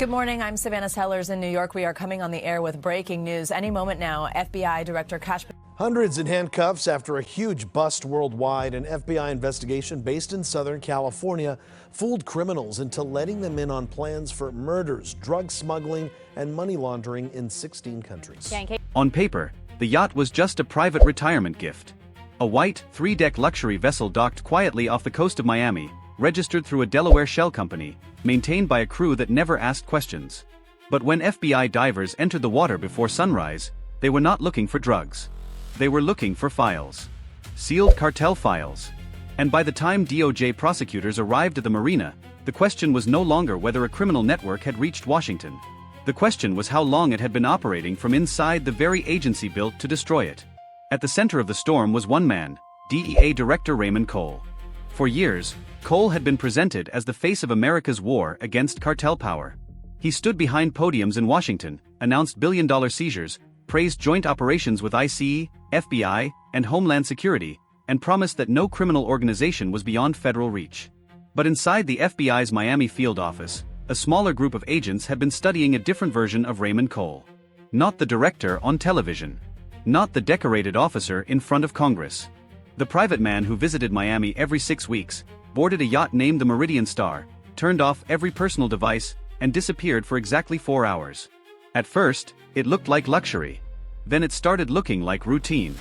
Good morning. I'm Savannah Sellers in New York. We are coming on the air with breaking news. Any moment now, FBI Director Kash. Hundreds in handcuffs after a huge bust worldwide. An FBI investigation based in Southern California fooled criminals into letting them in on plans for murders, drug smuggling, and money laundering in 16 countries. On paper, the yacht was just a private retirement gift. A white, 3-deck luxury vessel docked quietly off the coast of Miami, registered through a Delaware shell company, maintained by a crew that never asked questions. But when FBI divers entered the water before sunrise, they were not looking for drugs. They were looking for files. Sealed cartel files. And by the time DOJ prosecutors arrived at the marina, the question was no longer whether a criminal network had reached Washington. The question was how long it had been operating from inside the very agency built to destroy it. At the center of the storm was one man, DEA Director Raymond Cole. For years, Cole had been presented as the face of America's war against cartel power. He stood behind podiums in Washington, announced billion-dollar seizures, praised joint operations with ICE, FBI, and Homeland Security, and promised that no criminal organization was beyond federal reach. But inside the FBI's Miami field office, a smaller group of agents had been studying a different version of Raymond Cole. Not the director on television. Not the decorated officer in front of Congress. The private man who visited Miami every 6 weeks, boarded a yacht named the Meridian Star, turned off every personal device, and disappeared for exactly 4 hours. At first, it looked like luxury. Then it started looking like routine.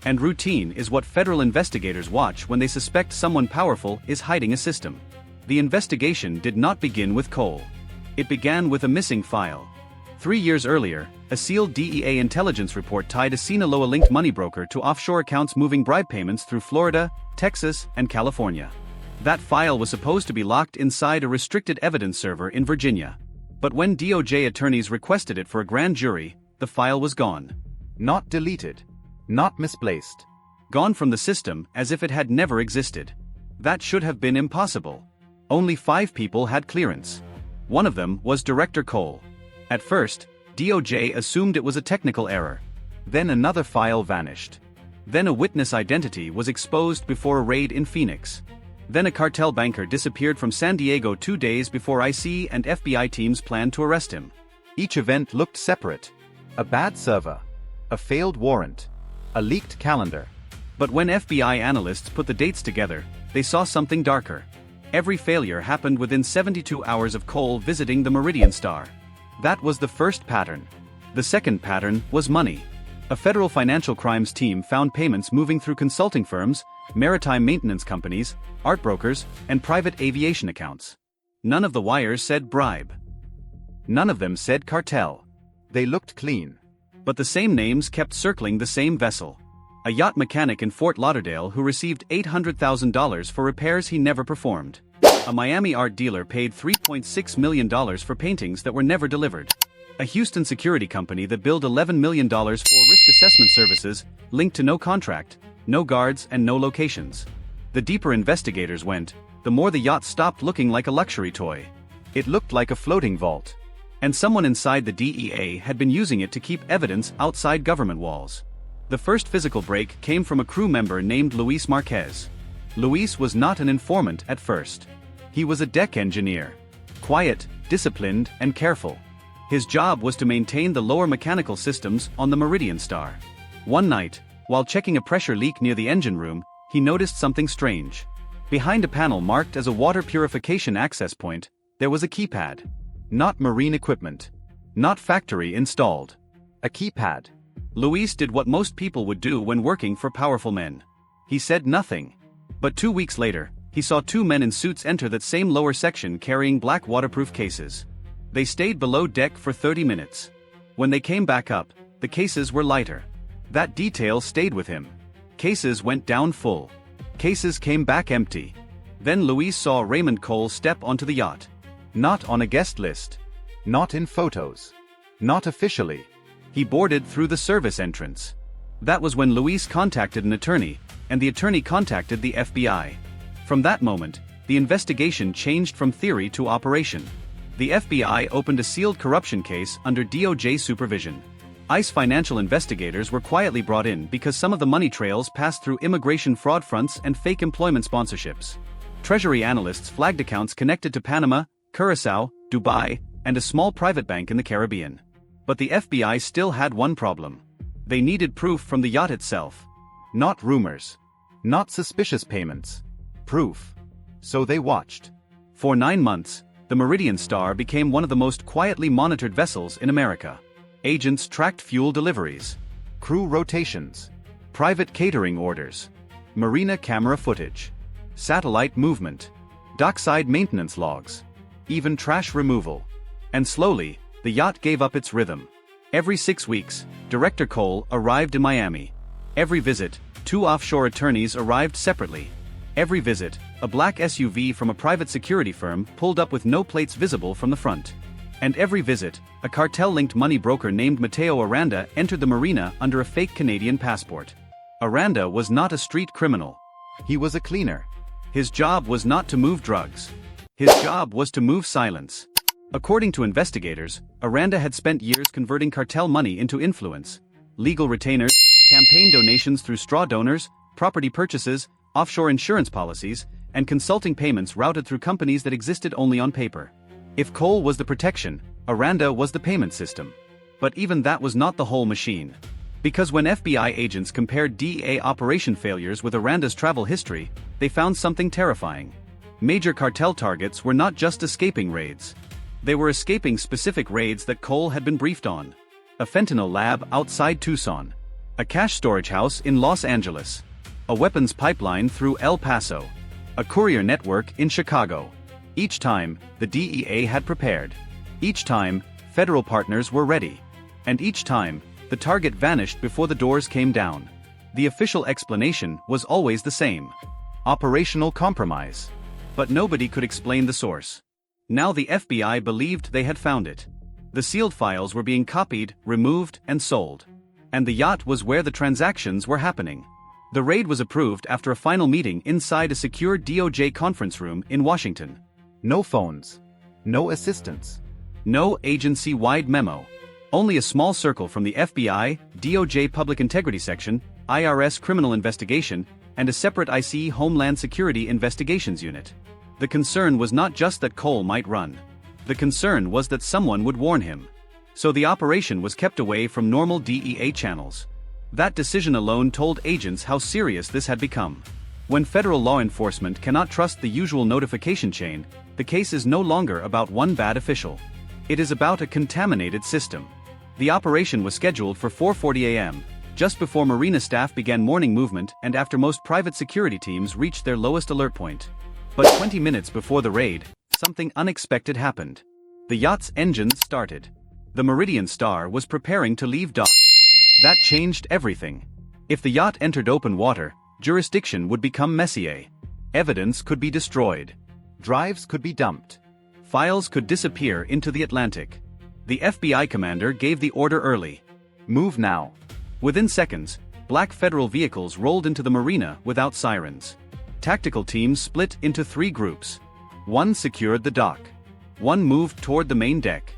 And routine is what federal investigators watch when they suspect someone powerful is hiding a system. The investigation did not begin with Cole. It began with a missing file. 3 years earlier, a sealed DEA intelligence report tied a Sinaloa-linked money broker to offshore accounts moving bribe payments through Florida, Texas, and California. That file was supposed to be locked inside a restricted evidence server in Virginia. But when DOJ attorneys requested it for a grand jury, the file was gone. Not deleted. Not misplaced. Gone from the system as if it had never existed. That should have been impossible. Only 5 people had clearance. One of them was Director Cole. At first, DOJ assumed it was a technical error. Then another file vanished. Then a witness identity was exposed before a raid in Phoenix. Then a cartel banker disappeared from San Diego 2 days before ICE and FBI teams planned to arrest him. Each event looked separate. A bad server. A failed warrant. A leaked calendar. But when FBI analysts put the dates together, they saw something darker. Every failure happened within 72 hours of Cole visiting the Meridian Star. That was the first pattern. The second pattern was money. A federal financial crimes team found payments moving through consulting firms, maritime maintenance companies, art brokers, and private aviation accounts. None of the wires said bribe. None of them said cartel. They looked clean. But the same names kept circling the same vessel. A yacht mechanic in Fort Lauderdale who received $800,000 for repairs he never performed. A Miami art dealer paid $3.6 million for paintings that were never delivered. A Houston security company that billed $11 million for risk assessment services, linked to no contract, no guards, and no locations. The deeper investigators went, the more the yacht stopped looking like a luxury toy. It looked like a floating vault. And someone inside the DEA had been using it to keep evidence outside government walls. The first physical break came from a crew member named Luis Marquez. Luis was not an informant at first. He was a deck engineer. Quiet, disciplined, and careful. His job was to maintain the lower mechanical systems on the Meridian Star. One night, while checking a pressure leak near the engine room, he noticed something strange. Behind a panel marked as a water purification access point, there was a keypad. Not marine equipment. Not factory installed. A keypad. Luis did what most people would do when working for powerful men. He said nothing. But 2 weeks later, he saw 2 men in suits enter that same lower section carrying black waterproof cases. They stayed below deck for 30 minutes. When they came back up, the cases were lighter. That detail stayed with him. Cases went down full. Cases came back empty. Then Luis saw Raymond Cole step onto the yacht. Not on a guest list. Not in photos. Not officially. He boarded through the service entrance. That was when Luis contacted an attorney, and the attorney contacted the FBI. From that moment, the investigation changed from theory to operation. The FBI opened a sealed corruption case under DOJ supervision. ICE financial investigators were quietly brought in because some of the money trails passed through immigration fraud fronts and fake employment sponsorships. Treasury analysts flagged accounts connected to Panama, Curacao, Dubai, and a small private bank in the Caribbean. But the FBI still had one problem. They needed proof from the yacht itself. Not rumors. Not suspicious payments. Proof. So they watched. For 9 months, the Meridian Star became one of the most quietly monitored vessels in America. Agents tracked fuel deliveries, crew rotations, private catering orders, marina camera footage, satellite movement, dockside maintenance logs, even trash removal. And slowly, the yacht gave up its rhythm. Every 6 weeks, Director Cole arrived in Miami. Every visit, 2 offshore attorneys arrived separately. Every visit, a black SUV from a private security firm pulled up with no plates visible from the front. And every visit, a cartel-linked money broker named Mateo Aranda entered the marina under a fake Canadian passport. Aranda was not a street criminal. He was a cleaner. His job was not to move drugs. His job was to move silence. According to investigators, Aranda had spent years converting cartel money into influence, legal retainers, campaign donations through straw donors, property purchases, offshore insurance policies, and consulting payments routed through companies that existed only on paper. If Cole was the protection, Aranda was the payment system. But even that was not the whole machine. Because when FBI agents compared DEA operation failures with Aranda's travel history, they found something terrifying. Major cartel targets were not just escaping raids. They were escaping specific raids that Cole had been briefed on. A fentanyl lab outside Tucson. A cash storage house in Los Angeles. A weapons pipeline through El Paso. A courier network in Chicago. Each time, the DEA had prepared. Each time, federal partners were ready. And each time, the target vanished before the doors came down. The official explanation was always the same. Operational compromise. But nobody could explain the source. Now the FBI believed they had found it. The sealed files were being copied, removed, and sold. And the yacht was where the transactions were happening. The raid was approved after a final meeting inside a secure DOJ conference room in Washington. No phones. No assistants. No agency-wide memo. Only a small circle from the FBI, DOJ Public Integrity Section, IRS Criminal Investigation, and a separate IC Homeland Security Investigations Unit. The concern was not just that Cole might run. The concern was that someone would warn him. So the operation was kept away from normal DEA channels. That decision alone told agents how serious this had become. When federal law enforcement cannot trust the usual notification chain, the case is no longer about one bad official. It is about a contaminated system. The operation was scheduled for 4:40 a.m., just before marina staff began morning movement and after most private security teams reached their lowest alert point. But 20 minutes before the raid, something unexpected happened. The yacht's engines started. The Meridian Star was preparing to leave dock. That changed everything. If the yacht entered open water, jurisdiction would become messier. Evidence could be destroyed. Drives could be dumped. Files could disappear into the Atlantic. The FBI commander gave the order early. Move now. Within seconds, black federal vehicles rolled into the marina without sirens. Tactical teams split into 3 groups. One secured the dock. One moved toward the main deck.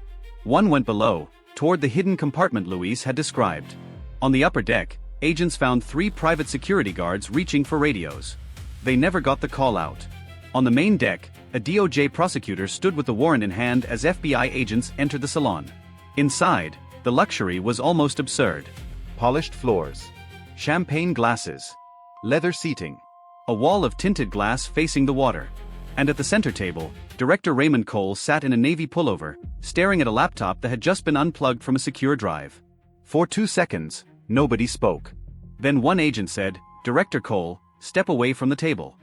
One went below, toward the hidden compartment Luis had described. On the upper deck, agents found 3 private security guards reaching for radios. They never got the call out. On the main deck, a DOJ prosecutor stood with the warrant in hand as FBI agents entered the salon. Inside, the luxury was almost absurd. Polished floors. Champagne glasses. Leather seating. A wall of tinted glass facing the water. And at the center table, Director Raymond Cole sat in a navy pullover, staring at a laptop that had just been unplugged from a secure drive. For 2 seconds, nobody spoke. Then one agent said, "Director Cole, step away from the table."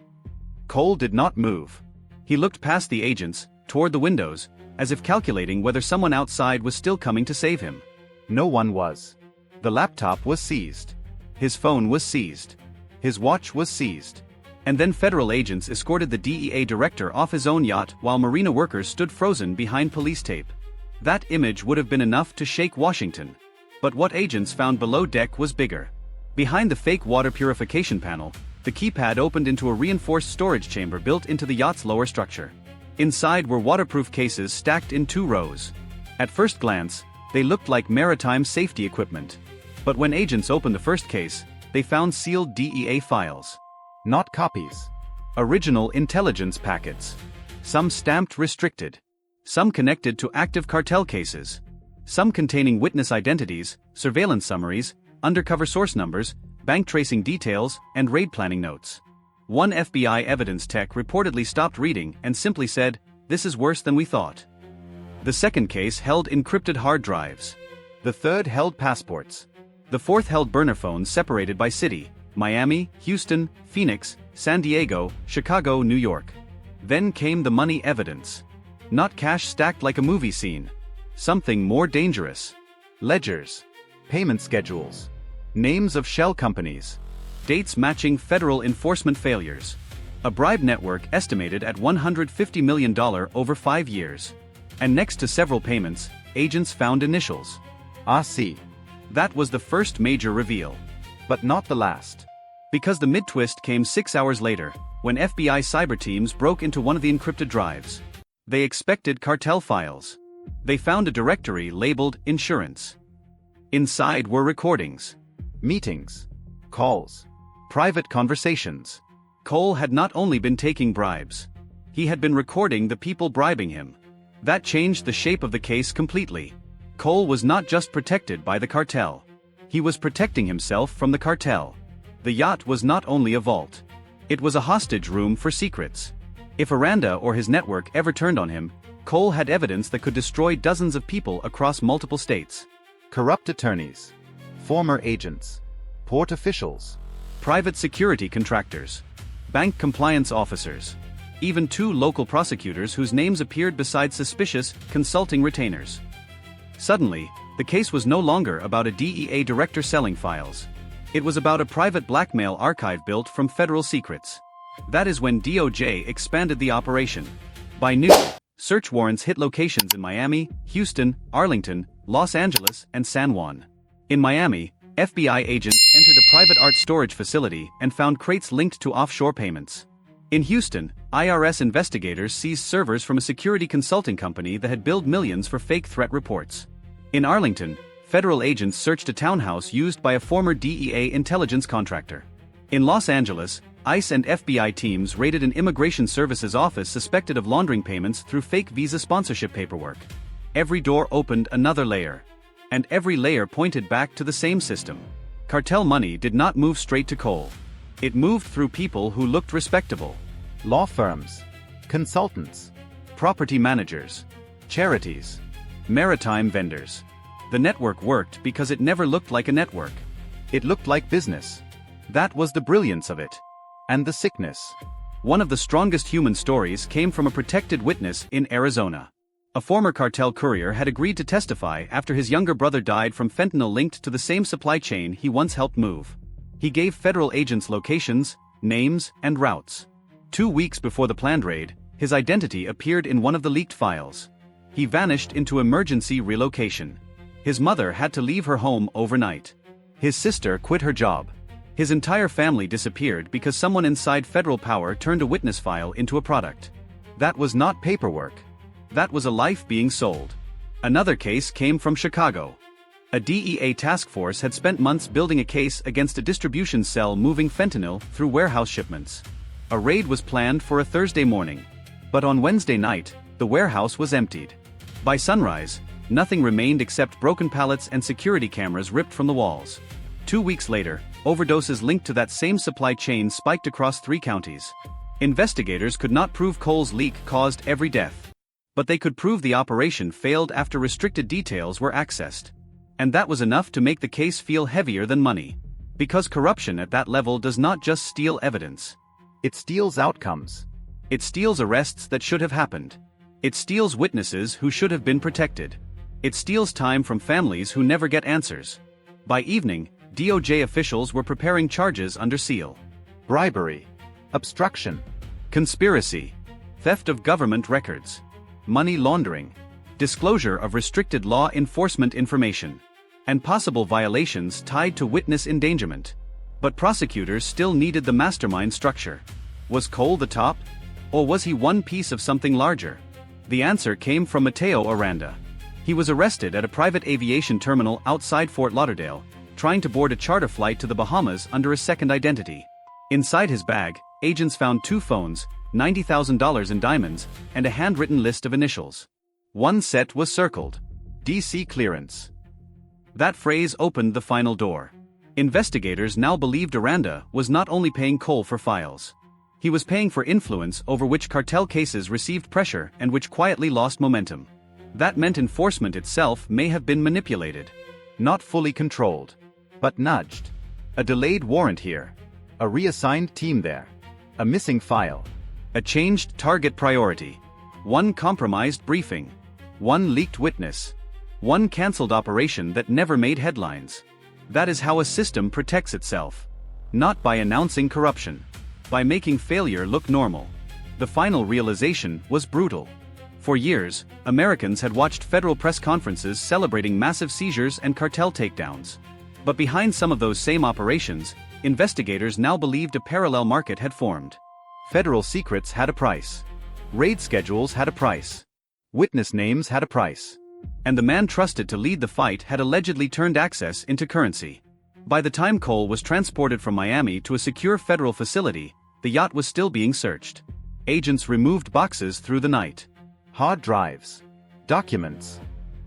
Cole did not move. He looked past the agents, toward the windows, as if calculating whether someone outside was still coming to save him. No one was. The laptop was seized. His phone was seized. His watch was seized. And then federal agents escorted the DEA director off his own yacht while marina workers stood frozen behind police tape. That image would have been enough to shake Washington. But what agents found below deck was bigger. Behind the fake water purification panel, the keypad opened into a reinforced storage chamber built into the yacht's lower structure. Inside were waterproof cases stacked in 2 rows. At first glance, they looked like maritime safety equipment. But when agents opened the first case, they found sealed DEA files. Not copies. Original intelligence packets. Some stamped restricted. some connected to active cartel cases, some containing witness identities, surveillance summaries, undercover source numbers, bank tracing details, and raid planning notes. One FBI evidence tech reportedly stopped reading and simply said, "This is worse than we thought." The second case held encrypted hard drives. The third held passports. The fourth held burner phones separated by city: Miami, Houston, Phoenix, San Diego, Chicago, New York. Then came the money evidence. Not cash stacked like a movie scene. Something more dangerous. Ledgers. Payment schedules. Names of shell companies. Dates matching federal enforcement failures. A bribe network estimated at $150 million over 5 years. And next to several payments, agents found initials. RC. That was the first major reveal. But not the last. Because the mid-twist came 6 hours later, when FBI cyber teams broke into one of the encrypted drives. They expected cartel files. They found a directory labeled Insurance. Inside were recordings, meetings, calls, private conversations. Cole had not only been taking bribes, he had been recording the people bribing him. That changed the shape of the case completely. Cole was not just protected by the cartel. He was protecting himself from the cartel. The yacht was not only a vault. It was a hostage room for secrets. If Aranda or his network ever turned on him, Cole had evidence that could destroy dozens of people across multiple states. Corrupt attorneys, former agents, port officials, private security contractors, bank compliance officers, even 2 local prosecutors whose names appeared beside suspicious, consulting retainers. Suddenly, the case was no longer about a DEA director selling files. It was about a private blackmail archive built from federal secrets. That is when DOJ expanded the operation. By noon, search warrants hit locations in Miami, Houston, Arlington, Los Angeles, and San Juan. In Miami, FBI agents entered a private art storage facility and found crates linked to offshore payments. In Houston, IRS investigators seized servers from a security consulting company that had billed millions for fake threat reports. In Arlington, federal agents searched a townhouse used by a former DEA intelligence contractor. In Los Angeles, ICE and FBI teams raided an immigration services office suspected of laundering payments through fake visa sponsorship paperwork. Every door opened another layer. And every layer pointed back to the same system. Cartel money did not move straight to Cole. It moved through people who looked respectable. Law firms, consultants, property managers, charities, maritime vendors. The network worked because it never looked like a network. It looked like business. That was the brilliance of it. And the sickness. One of the strongest human stories came from a protected witness in Arizona. A former cartel courier had agreed to testify after his younger brother died from fentanyl linked to the same supply chain he once helped move. He gave federal agents locations, names, and routes. 2 weeks before the planned raid, his identity appeared in one of the leaked files. He vanished into emergency relocation. His mother had to leave her home overnight. His sister quit her job. His entire family disappeared because someone inside federal power turned a witness file into a product. That was not paperwork. That was a life being sold. Another case came from Chicago. A DEA task force had spent months building a case against a distribution cell moving fentanyl through warehouse shipments. A raid was planned for a Thursday morning. But on Wednesday night, the warehouse was emptied. By sunrise, nothing remained except broken pallets and security cameras ripped from the walls. 2 weeks later, overdoses linked to that same supply chain spiked across 3 counties. Investigators could not prove Cole's leak caused every death. But they could prove the operation failed after restricted details were accessed. And that was enough to make the case feel heavier than money. Because corruption at that level does not just steal evidence. It steals outcomes. It steals arrests that should have happened. It steals witnesses who should have been protected. It steals time from families who never get answers. By evening, DOJ officials were preparing charges under seal. Bribery, obstruction, conspiracy, theft of government records, money laundering, disclosure of restricted law enforcement information, and possible violations tied to witness endangerment. But prosecutors still needed the mastermind structure. Was Cole the top? Or was he one piece of something larger? The answer came from Mateo Aranda. He was arrested at a private aviation terminal outside Fort Lauderdale, trying to board a charter flight to the Bahamas under a second identity. Inside his bag, agents found 2 phones, $90,000 in diamonds, and a handwritten list of initials. One set was circled. DC clearance. That phrase opened the final door. Investigators now believed Aranda was not only paying Cole for files. He was paying for influence over which cartel cases received pressure and which quietly lost momentum. That meant enforcement itself may have been manipulated. Not fully controlled, but nudged. A delayed warrant here. A reassigned team there. A missing file. A changed target priority. One compromised briefing. One leaked witness. One cancelled operation that never made headlines. That is how a system protects itself. Not by announcing corruption. By making failure look normal. The final realization was brutal. For years, Americans had watched federal press conferences celebrating massive seizures and cartel takedowns. But behind some of those same operations, investigators now believed a parallel market had formed. Federal secrets had a price. Raid schedules had a price. Witness names had a price. And the man trusted to lead the fight had allegedly turned access into currency. By the time Cole was transported from Miami to a secure federal facility, the yacht was still being searched. Agents removed boxes through the night. Hard drives. Documents.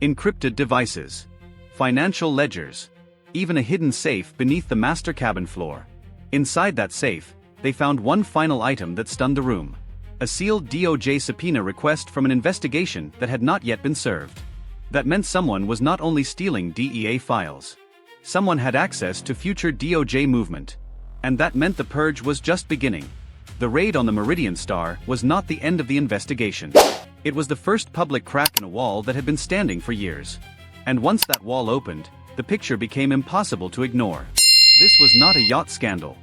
Encrypted devices. Financial ledgers. Even a hidden safe beneath the master cabin floor. Inside that safe, they found one final item that stunned the room. A sealed DOJ subpoena request from an investigation that had not yet been served. That meant someone was not only stealing DEA files. Someone had access to future DOJ movement. And that meant the purge was just beginning. The raid on the Meridian Star was not the end of the investigation. It was the first public crack in a wall that had been standing for years. And once that wall opened, the picture became impossible to ignore. This was not a yacht scandal.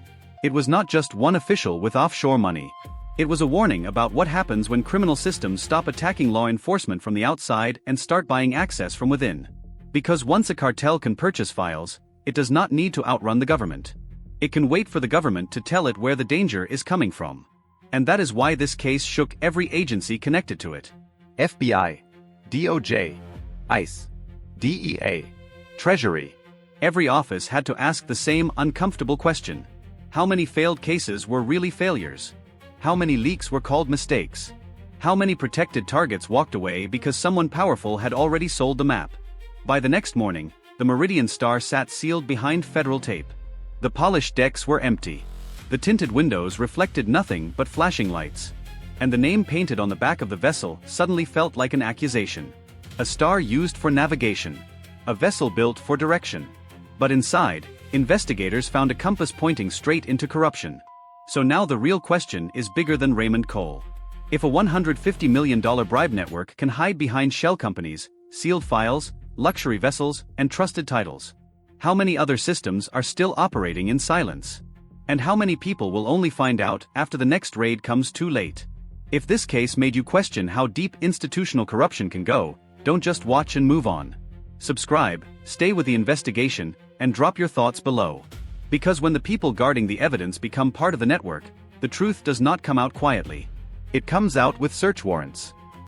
It was not just one official with offshore money. It was a warning about what happens when criminal systems stop attacking law enforcement from the outside and start buying access from within. Because once a cartel can purchase files, it does not need to outrun the government. It can wait for the government to tell it where the danger is coming from. And that is why this case shook every agency connected to it. FBI, DOJ, ICE, DEA, Treasury. Every office had to ask the same uncomfortable question. How many failed cases were really failures? How many leaks were called mistakes? How many protected targets walked away because someone powerful had already sold the map? By the next morning, the Meridian Star sat sealed behind federal tape. The polished decks were empty. The tinted windows reflected nothing but flashing lights. And the name painted on the back of the vessel suddenly felt like an accusation. A star used for navigation. A vessel built for direction. But inside, investigators found a compass pointing straight into corruption. So now the real question is bigger than Raymond Cole. If a $150 million bribe network can hide behind shell companies, sealed files, luxury vessels, and trusted titles, how many other systems are still operating in silence? And how many people will only find out after the next raid comes too late? If this case made you question how deep institutional corruption can go, don't just watch and move on. Subscribe, stay with the investigation, and drop your thoughts below. Because when the people guarding the evidence become part of the network, the truth does not come out quietly. It comes out with search warrants.